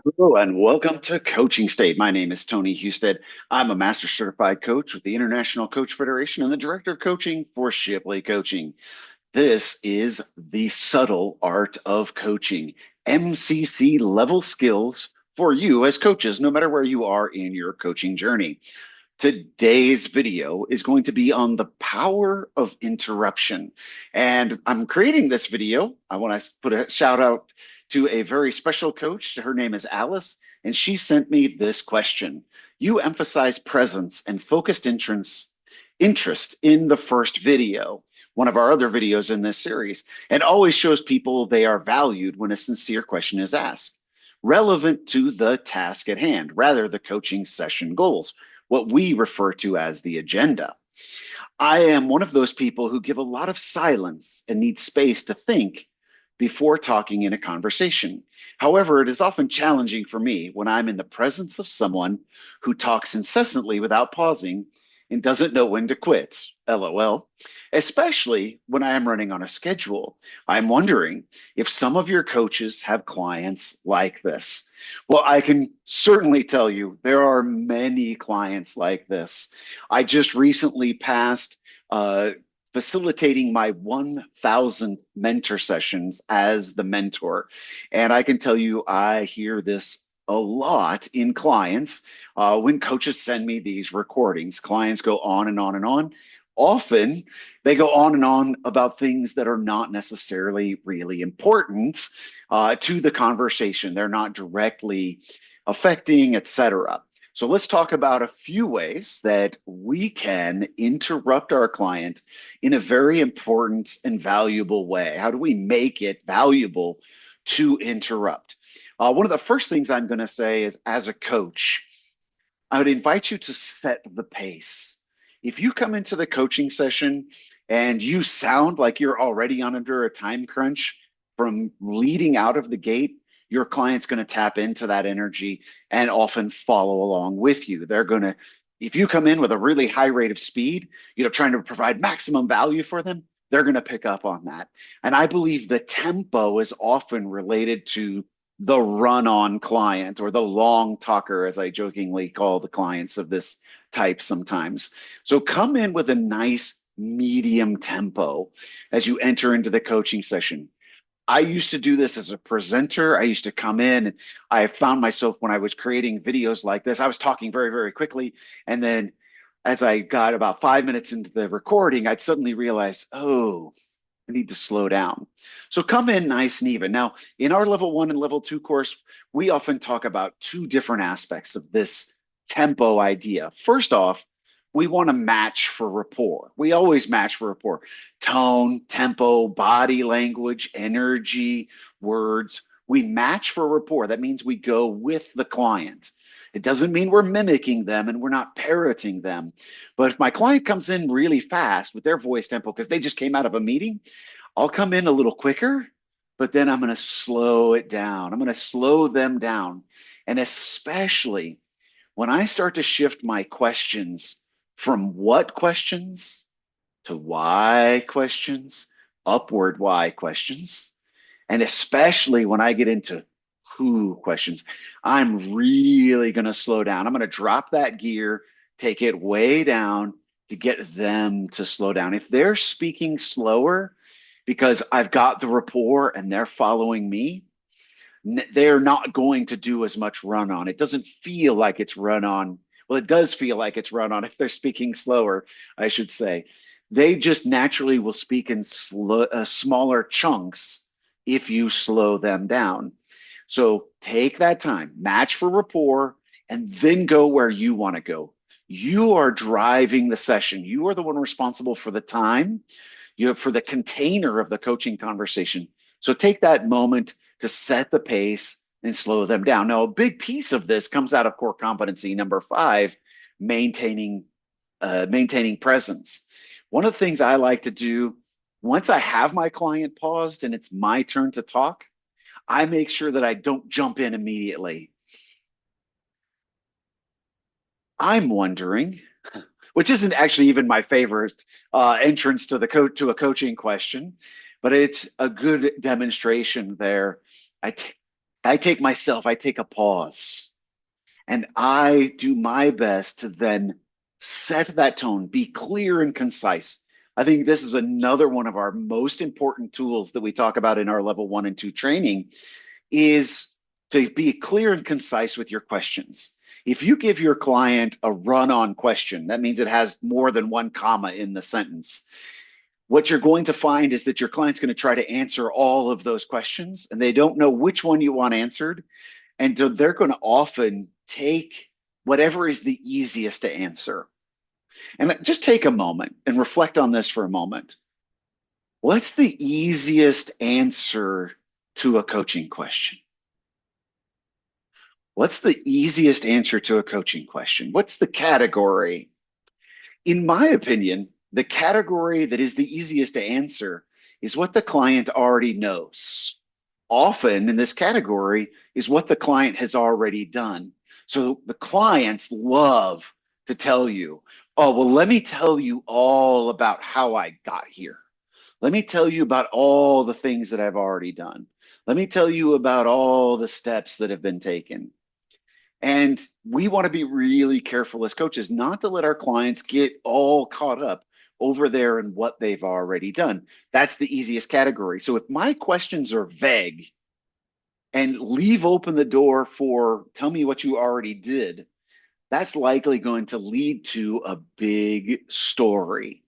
Hello and welcome to Coaching State. My name is Tony Husted. I'm a Master Certified Coach with the International Coach Federation and the Director of Coaching for Shipley Coaching. This is the subtle art of coaching, MCC level skills for you as coaches, no matter where you are in your coaching journey. Today's video is going to be on the power of interruption. And I'm creating this video. I want to put a shout out to a very special coach. Her name is Alice, and she sent me this question. You emphasize presence and focused interest in the first video, one of our other videos in this series, and always shows people they are valued when a sincere question is asked, relevant to the task at hand, rather the coaching session goals, what we refer to as the agenda. I am one of those people who give a lot of silence and need space to think before talking in a conversation. However, it is often challenging for me when I'm in the presence of someone who talks incessantly without pausing and doesn't know when to quit. LOL. Especially when I am running on a schedule. I'm wondering if some of your coaches have clients like this. Well, I can certainly tell you there are many clients like this. I just recently passed facilitating my 1,000th mentor sessions as the mentor. And I can tell you, I hear this a lot in clients when coaches send me these recordings. Clients go on and on and on. Often they go on and on about things that are not necessarily really important to the conversation. They're not directly affecting, etc. So let's talk about a few ways that we can interrupt our client in a very important and valuable way. How do we make it valuable to interrupt? One of the first things I'm going to say is, as a coach, I would invite you to set the pace. If you come into the coaching session and you sound like you're already under a time crunch from leading out of the gate, your client's going to tap into that energy and often follow along with you. They're going to, if you come in with a really high rate of speed, trying to provide maximum value for them, they're going to pick up on that. And I believe the tempo is often related to the run-on client or the long talker, as I jokingly call the clients of this type sometimes. So come in with a nice medium tempo as you enter into the coaching session. I used to do this as a presenter. I used to come in and I found myself when I was creating videos like this, I was talking very, very quickly. And then as I got about 5 minutes into the recording, I'd suddenly realize, oh, I need to slow down. So come in nice and even. Now, in our level 1 and level 2 course, we often talk about two different aspects of this tempo idea. First off, we want to match for rapport. We always match for rapport. Tone, tempo, body language, energy, words. We match for rapport. That means we go with the client. It doesn't mean we're mimicking them and we're not parroting them. But if my client comes in really fast with their voice tempo because they just came out of a meeting, I'll come in a little quicker, but then I'm going to slow it down. I'm going to slow them down. And especially when I start to shift my questions from what questions to why questions, upward why questions, and especially when I get into who questions, I'm really going to slow down. I'm going to drop that gear, take it way down to get them to slow down. If they're speaking slower because I've got the rapport and they're following me, they're not going to do as much run on. It doesn't feel like it's run on. Well, it does feel like it's run on if they're speaking slower, I should say. They just naturally will speak in smaller chunks if you slow them down. So take that time, match for rapport, and then go where you want to go. You are driving the session. You are the one responsible for the time, for the container of the coaching conversation. So take that moment to set the pace and slow them down. Now, a big piece of this comes out of core competency number 5, maintaining presence. One of the things I like to do once I have my client paused and it's my turn to talk, I make sure that I don't jump in immediately. I'm wondering, which isn't actually even my favorite entrance to to a coaching question, but it's a good demonstration there. I I take a pause and I do my best to then set that tone, be clear and concise. I think this is another one of our most important tools that we talk about in our level 1 and 2 training is to be clear and concise with your questions. If you give your client a run-on question, that means it has more than one comma in the sentence. What you're going to find is that your client's going to try to answer all of those questions and they don't know which one you want answered. And so they're going to often take whatever is the easiest to answer. And just take a moment and reflect on this for a moment. What's the easiest answer to a coaching question? What's the easiest answer to a coaching question? What's the category? In my opinion, the category that is the easiest to answer is what the client already knows. Often in this category is what the client has already done. So the clients love to tell you, oh, well, let me tell you all about how I got here. Let me tell you about all the things that I've already done. Let me tell you about all the steps that have been taken. And we want to be really careful as coaches not to let our clients get all caught up over there in what they've already done. That's the easiest category. So if my questions are vague and leave open the door for tell me what you already did, that's likely going to lead to a big story.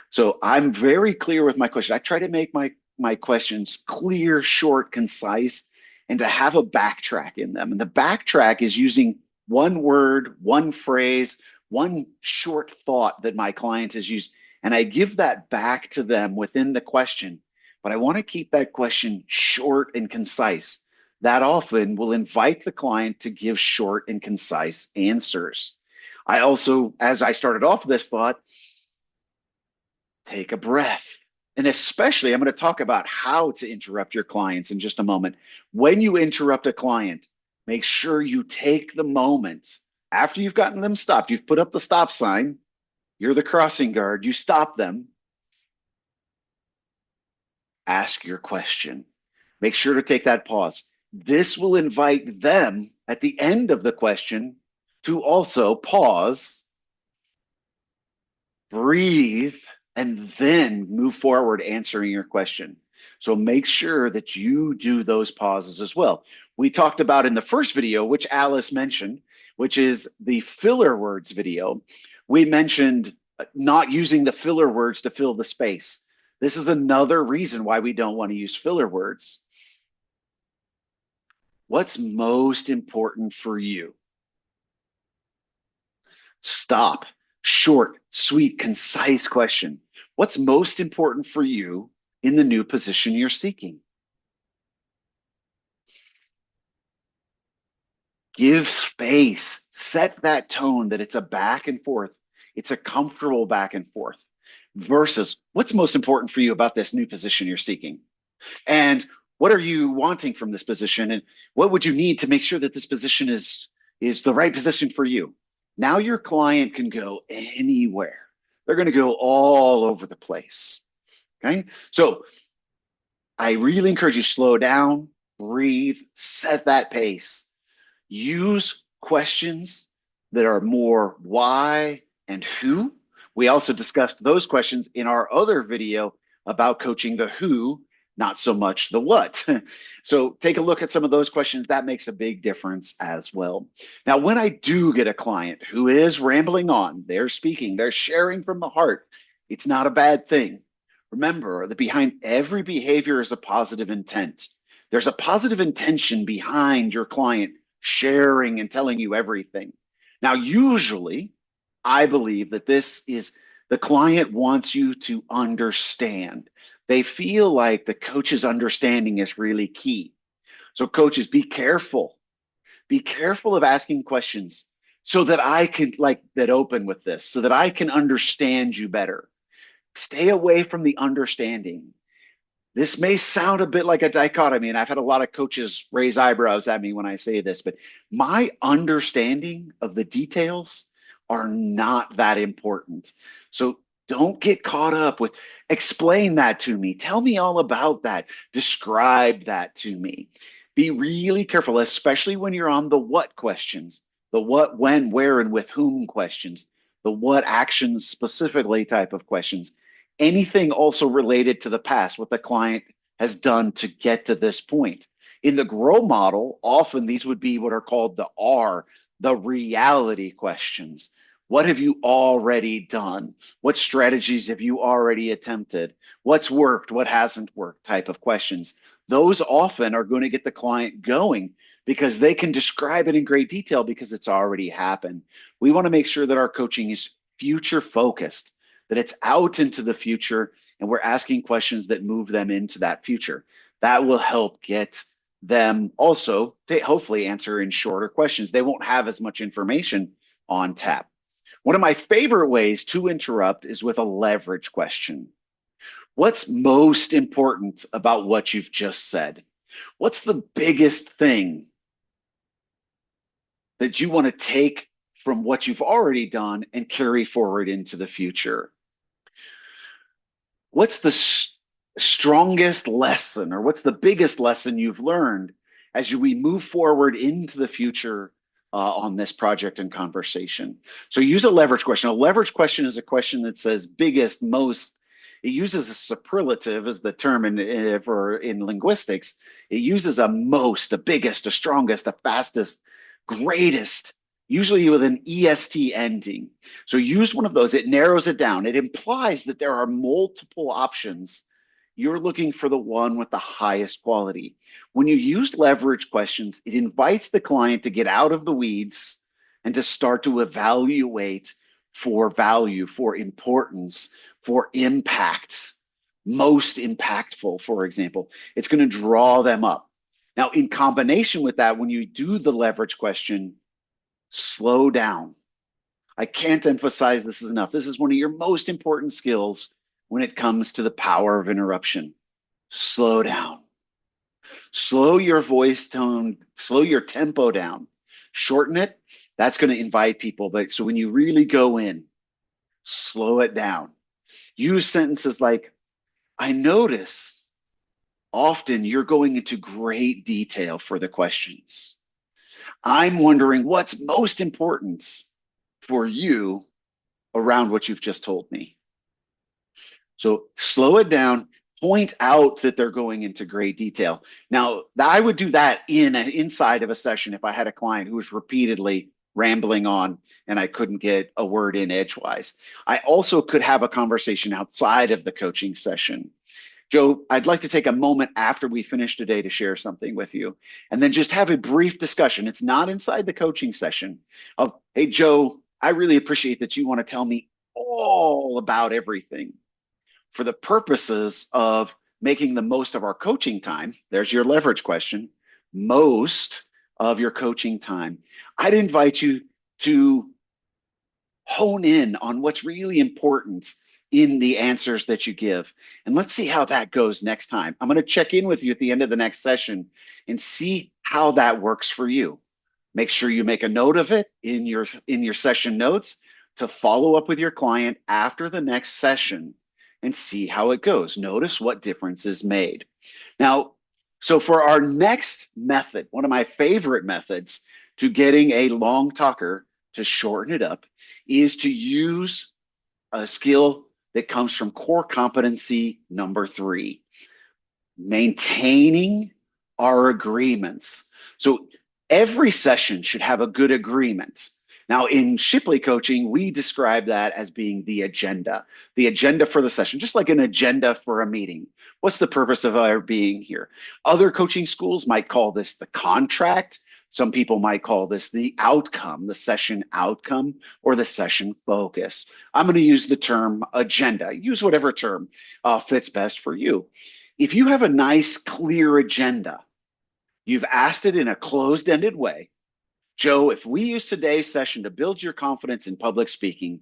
So I'm very clear with my question. I try to make my questions clear, short, concise, and to have a backtrack in them. And the backtrack is using one word, one phrase, one short thought that my client has used. And I give that back to them within the question. But I want to keep that question short and concise. That often will invite the client to give short and concise answers. I also, as I started off this thought, take a breath. And especially, I'm going to talk about how to interrupt your clients in just a moment. When you interrupt a client, make sure you take the moment after you've gotten them stopped. You've put up the stop sign. You're the crossing guard. You stop them. Ask your question. Make sure to take that pause. This will invite them at the end of the question to also pause, breathe, and then move forward answering your question. So make sure that you do those pauses as well. We talked about in the first video, which Alice mentioned, which is the filler words video. We mentioned not using the filler words to fill the space. This is another reason why we don't want to use filler words. What's most important for you? Stop. Short, sweet, concise question. What's most important for you in the new position you're seeking? Give space. Set that tone that it's a back and forth. It's a comfortable back and forth versus what's most important for you about this new position you're seeking? And what are you wanting from this position? And what would you need to make sure that this position is the right position for you? Now your client can go anywhere. They're going to go all over the place. Okay. So I really encourage you slow down, breathe, set that pace. Use questions that are more why and who. We also discussed those questions in our other video about coaching the who, not so much the what. So take a look at some of those questions. That makes a big difference as well. Now, when I do get a client who is rambling on, they're speaking, they're sharing from the heart, it's not a bad thing. Remember that behind every behavior is a positive intent. There's a positive intention behind your client sharing and telling you everything. Now, usually, I believe that this is the client wants you to understand. They feel like the coach's understanding is really key. So coaches, be careful. Be careful of asking questions so that I can that open with this, so that I can understand you better. Stay away from the understanding. This may sound a bit like a dichotomy, and I've had a lot of coaches raise eyebrows at me when I say this, but my understanding of the details are not that important. So don't get caught up with explain that to me. Tell me all about that. Describe that to me. Be really careful, especially when you're on the what questions, the what, when, where, and with whom questions, the what actions specifically type of questions. Anything also related to the past, what the client has done to get to this point. In the grow model, often these would be what are called the R, the reality questions. What have you already done? What strategies have you already attempted? What's worked? What hasn't worked? Type of questions. Those often are going to get the client going because they can describe it in great detail because it's already happened. We want to make sure that our coaching is future focused, that it's out into the future, and we're asking questions that move them into that future. That will help get them also to hopefully answer in shorter questions. They won't have as much information on tap. One of my favorite ways to interrupt is with a leverage question. What's most important about what you've just said? What's the biggest thing that you want to take from what you've already done and carry forward into the future? What's the strongest lesson, or what's the biggest lesson you've learned as we move forward into the future on this project and conversation? So use a leverage question. A leverage question is a question that says biggest, most. It uses a superlative as the term in linguistics. It uses a most, a biggest, a strongest, a fastest, greatest, usually with an EST ending. So use one of those. It narrows it down. It implies that there are multiple options. You're looking for the one with the highest quality. When you use leverage questions, it invites the client to get out of the weeds and to start to evaluate for value, for importance, for impact, most impactful, for example. It's going to draw them up. Now, in combination with that, when you do the leverage question, slow down. I can't emphasize this enough. This is one of your most important skills when it comes to the power of interruption. Slow down. Slow your voice tone, slow your tempo down. Shorten it. That's going to invite people. But so when you really go in, slow it down. Use sentences like, I notice often you're going into great detail for the questions. I'm wondering what's most important for you around what you've just told me. So slow it down, point out that they're going into great detail. Now, I would do that inside of a session if I had a client who was repeatedly rambling on and I couldn't get a word in edgewise. I also could have a conversation outside of the coaching session. Joe, I'd like to take a moment after we finish today to share something with you and then just have a brief discussion. It's not inside the coaching session of, hey, Joe, I really appreciate that you want to tell me all about everything. For the purposes of making the most of our coaching time, there's your leverage question, most of your coaching time, I'd invite you to hone in on what's really important in the answers that you give. And let's see how that goes next time. I'm going to check in with you at the end of the next session and see how that works for you. Make sure you make a note of it in your session notes to follow up with your client after the next session and see how it goes. Notice what difference is made. Now, so for our next method, one of my favorite methods to getting a long talker to shorten it up is to use a skill that comes from core competency number 3, maintaining our agreements. So every session should have a good agreement. Now, in Shipley Coaching, we describe that as being the agenda for the session, just like an agenda for a meeting. What's the purpose of our being here? Other coaching schools might call this the contract. Some people might call this the outcome, the session outcome, or the session focus. I'm going to use the term agenda. Use whatever term fits best for you. If you have a nice, clear agenda, you've asked it in a closed-ended way. Joe, if we use today's session to build your confidence in public speaking,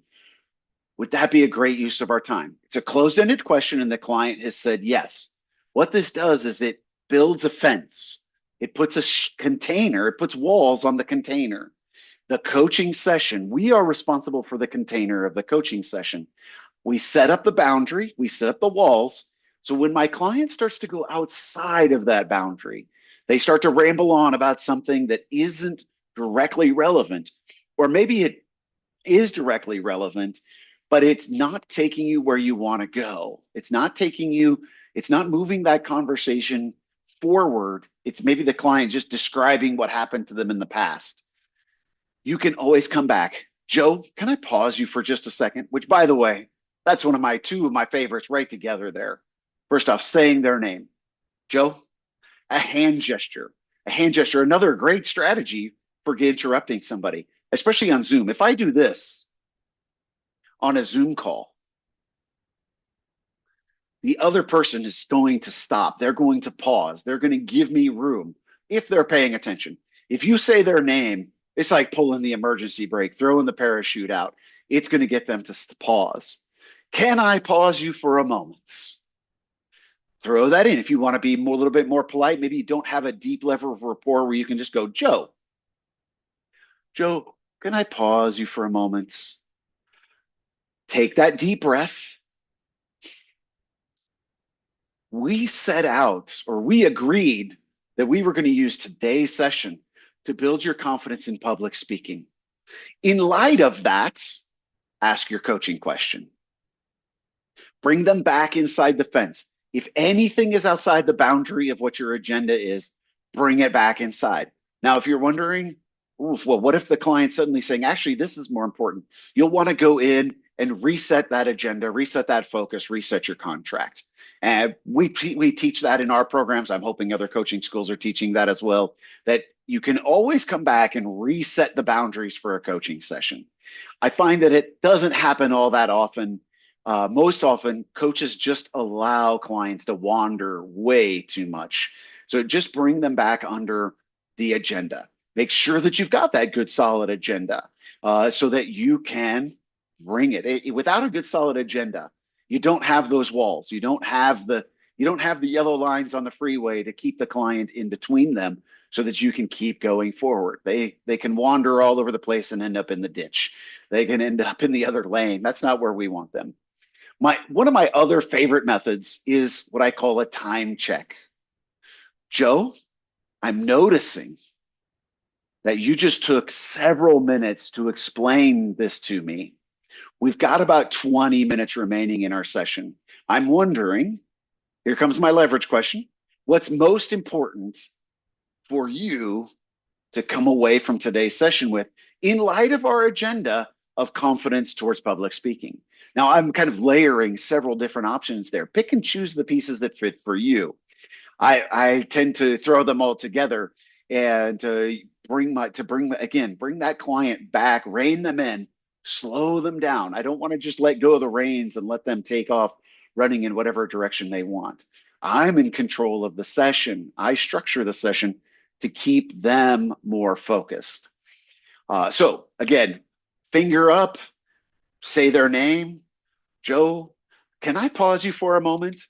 would that be a great use of our time? It's a closed-ended question, and the client has said yes. What this does is it builds a fence. It puts a container, it puts walls on the container. The coaching session, we are responsible for the container of the coaching session. We set up the boundary, we set up the walls. So when my client starts to go outside of that boundary, They start to ramble on about something that isn't directly relevant, or maybe it is directly relevant, but it's not taking you where you want to go. It's not moving that conversation forward. It's maybe the client just describing what happened to them in the past. You can always come back. Joe, can I pause you for just a second? Which, by the way, that's one of my two of my favorites right together there. First off, saying their name. Joe, a hand gesture. A hand gesture, another great strategy for interrupting somebody, especially on Zoom. If I do this on a Zoom call, the other person is going to stop. They're going to pause. They're going to give me room if they're paying attention. If you say their name, it's like pulling the emergency brake, throwing the parachute out. It's going to get them to pause. Can I pause you for a moment? Throw that in. If you want to be a little bit more polite, maybe you don't have a deep level of rapport where you can just go, Joe, can I pause you for a moment? Take that deep breath. We set out, or we agreed that we were going to use today's session to build your confidence in public speaking. In light of that, ask your coaching question. Bring them back inside the fence. If anything is outside the boundary of what your agenda is, bring it back inside. Now, if you're wondering, well, what if the client's suddenly saying, actually, this is more important? You'll want to go in and reset that agenda, reset that focus, reset your contract. And we teach that in our programs. I'm hoping other coaching schools are teaching that as well, that you can always come back and reset the boundaries for a coaching session. I find that it doesn't happen all that often. Most often, coaches just allow clients to wander way too much. So just bring them back under the agenda. Make sure that you've got that good, solid agenda so that you can bring it. Without a good, solid agenda, you don't have those walls. You don't have the yellow lines on the freeway to keep the client in between them so that you can keep going forward. They can wander all over the place and end up in the ditch. They can end up in the other lane. That's not where we want them. One of my other favorite methods is what I call a time check. Joe, I'm noticing that you just took several minutes to explain this to me. We've got about 20 minutes remaining in our session. I'm wondering, here comes my leverage question, what's most important for you to come away from today's session with in light of our agenda of confidence towards public speaking? Now, I'm kind of layering several different options there. Pick and choose the pieces that fit for you. I tend to throw them all together and bring that client back, rein them in, slow them down. I don't want to just let go of the reins and let them take off running in whatever direction they want. I'm in control of the session. I structure the session to keep them more focused. So again, finger up, say their name. Joe, can I pause you for a moment?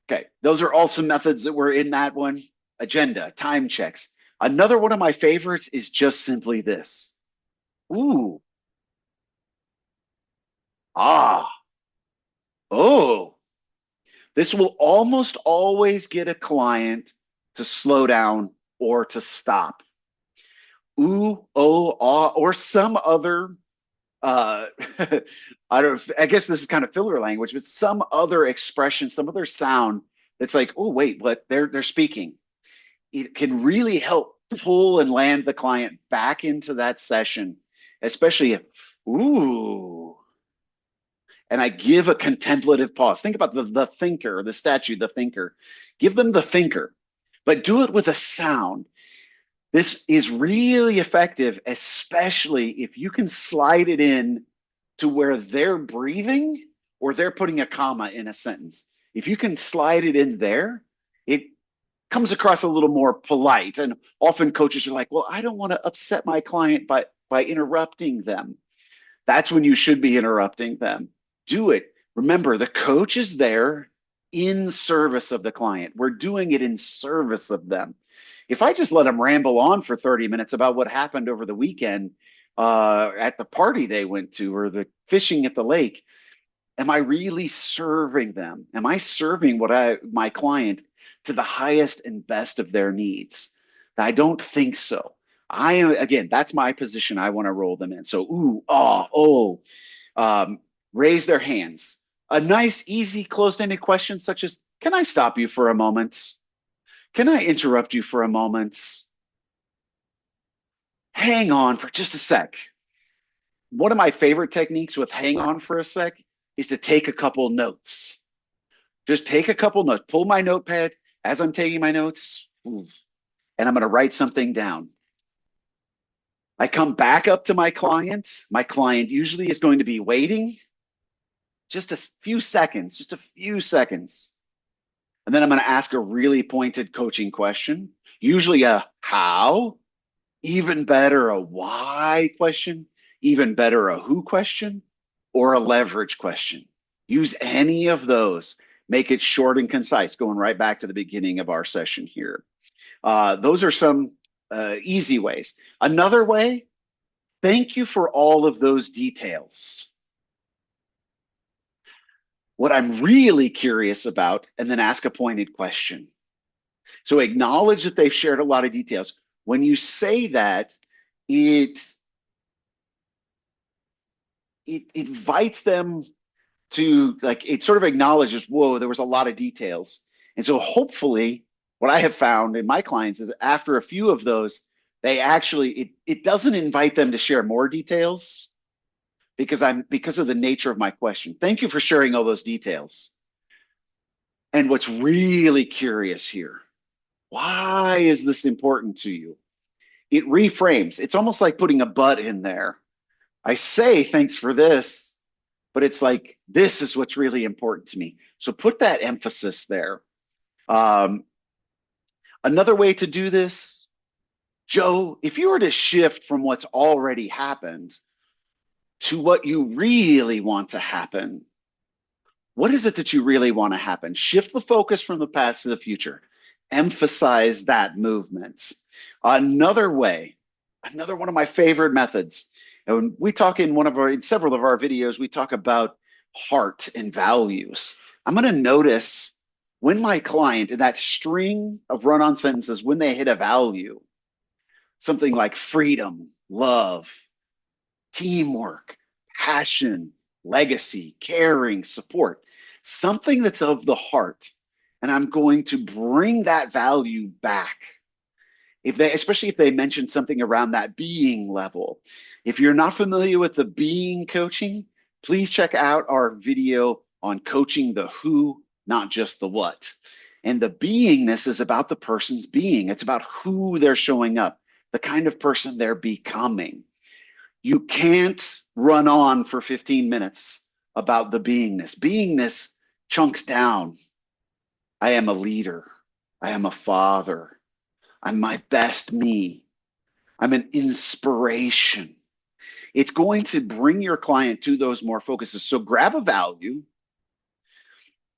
Okay, those are all some methods that were in that one. Agenda, time checks. Another one of my favorites is just simply this. Ooh. Ah. Oh. This will almost always get a client to slow down or to stop. Ooh, oh, ah, or some other I guess this is kind of filler language, but some other expression, some other sound that's like, oh, wait, what? They're speaking. It can really help pull and land the client back into that session, especially if, ooh, and I give a contemplative pause. Think about the thinker, the statue, the thinker. Give them the thinker, but do it with a sound. This is really effective, especially if you can slide it in to where they're breathing or they're putting a comma in a sentence. If you can slide it in there, it comes across a little more polite. And often coaches are like, well, I don't want to upset my client by interrupting them. That's when you should be interrupting them. Do it. Remember, the coach is there in service of the client. We're doing it in service of them. If I just let them ramble on for 30 minutes about what happened over the weekend at the party they went to or the fishing at the lake, am I really serving them? Am I serving my client to the highest and best of their needs? I don't think so. Again, that's my position. I want to roll them in. So, raise their hands. A nice, easy, closed-ended question such as, can I stop you for a moment? Can I interrupt you for a moment? Hang on for just a sec. One of my favorite techniques with hang on for a sec is to take a couple notes. Just take a couple notes. Pull my notepad as I'm taking my notes, and I'm going to write something down. I come back up to my client. My client usually is going to be waiting just a few seconds, And then I'm going to ask a really pointed coaching question, usually a how, even better a why question, even better a who question, or a leverage question. Use any of those. Make it short and concise, going right back to the beginning of our session here. Those are some easy ways. Another way, thank you for all of those details. What I'm really curious about, and then ask a pointed question. So acknowledge that they've shared a lot of details. When you say that, it invites them to, like, it sort of acknowledges, whoa, there was a lot of details. And so hopefully what I have found in my clients is after a few of those, they actually, it doesn't invite them to share more details because of the nature of my question. Thank you for sharing all those details. And what's really curious here, why is this important to you? It reframes. It's almost like putting a but in there. I say thanks for this, but it's like, this is what's really important to me. So put that emphasis there. Another way to do this, Joe, if you were to shift from what's already happened to what you really want to happen, what is it that you really want to happen? Shift the focus from the past to the future. Emphasize that movement. Another way, another one of my favorite methods, and we talk in several of our videos, we talk about heart and values. I'm going to notice when my client, in that string of run-on sentences, when they hit a value, something like freedom, love, teamwork, passion, legacy, caring, support, something that's of the heart. And I'm going to bring that value back. Especially if they mention something around that being level. If you're not familiar with the being coaching, please check out our video on coaching the who, not just the what. And the beingness is about the person's being. It's about who they're showing up, the kind of person they're becoming. You can't run on for 15 minutes about the beingness. Beingness chunks down. I am a leader. I am a father. I'm my best me. I'm an inspiration. It's going to bring your client to those more focuses. So grab a value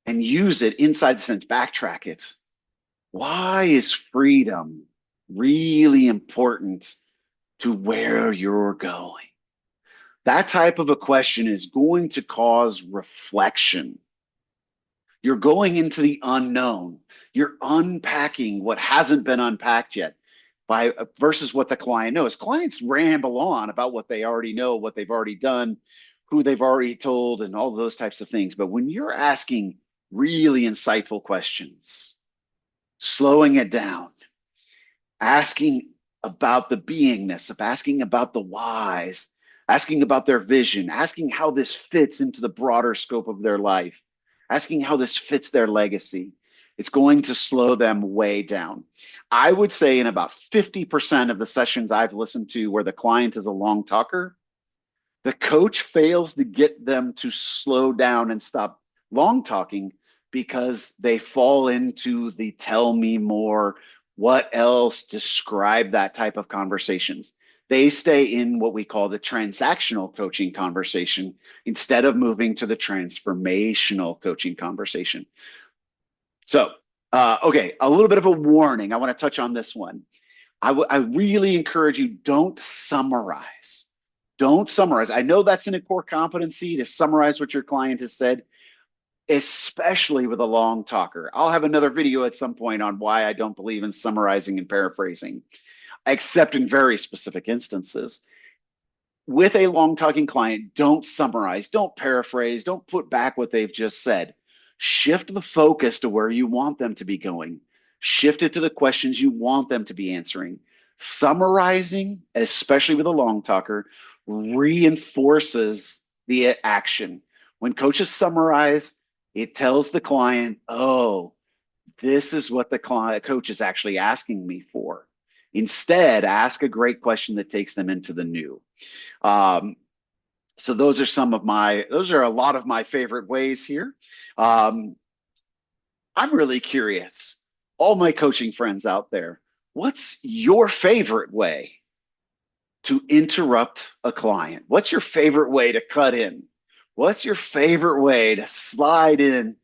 and use it inside the sentence, backtrack it. Why is freedom really important to where you're going? That type of a question is going to cause reflection. You're going into the unknown. You're unpacking what hasn't been unpacked yet versus what the client knows. Clients ramble on about what they already know, what they've already done, who they've already told, and all those types of things. But when you're asking really insightful questions, slowing it down, asking about the beingness, of asking about the whys, asking about their vision, asking how this fits into the broader scope of their life, asking how this fits their legacy, it's going to slow them way down. I would say in about 50% of the sessions I've listened to where the client is a long talker, the coach fails to get them to slow down and stop long talking because they fall into the tell me more, what else, describe that type of conversations. They stay in what we call the transactional coaching conversation instead of moving to the transformational coaching conversation. So, okay, a little bit of a warning. I want to touch on this one. I really encourage you, don't summarize. Don't summarize. I know that's in a core competency to summarize what your client has said. especially with a long talker. I'll have another video at some point on why I don't believe in summarizing and paraphrasing, except in very specific instances. With a long talking client, don't summarize, don't paraphrase, don't put back what they've just said. Shift the focus to where you want them to be going. Shift it to the questions you want them to be answering. Summarizing, especially with a long talker, reinforces the action. When coaches summarize, it tells the client, oh, this is what the coach is actually asking me for. Instead, ask a great question that takes them into the new. So those are a lot of my favorite ways here. I'm really curious, all my coaching friends out there, what's your favorite way to interrupt a client? What's your favorite way to cut in? What's your favorite way to slide in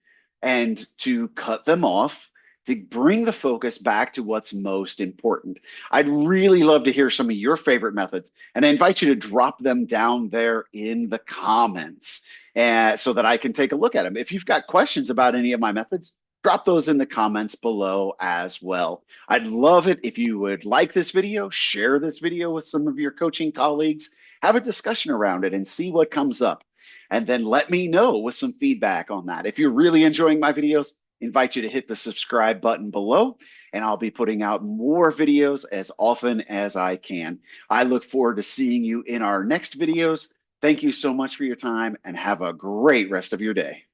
and to cut them off, to bring the focus back to what's most important? I'd really love to hear some of your favorite methods, and I invite you to drop them down there in the comments so that I can take a look at them. If you've got questions about any of my methods, drop those in the comments below as well. I'd love it if you would like this video, share this video with some of your coaching colleagues, have a discussion around it and see what comes up. And then let me know with some feedback on that. If you're really enjoying my videos, invite you to hit the subscribe button below, and I'll be putting out more videos as often as I can. I look forward to seeing you in our next videos. Thank you so much for your time and have a great rest of your day.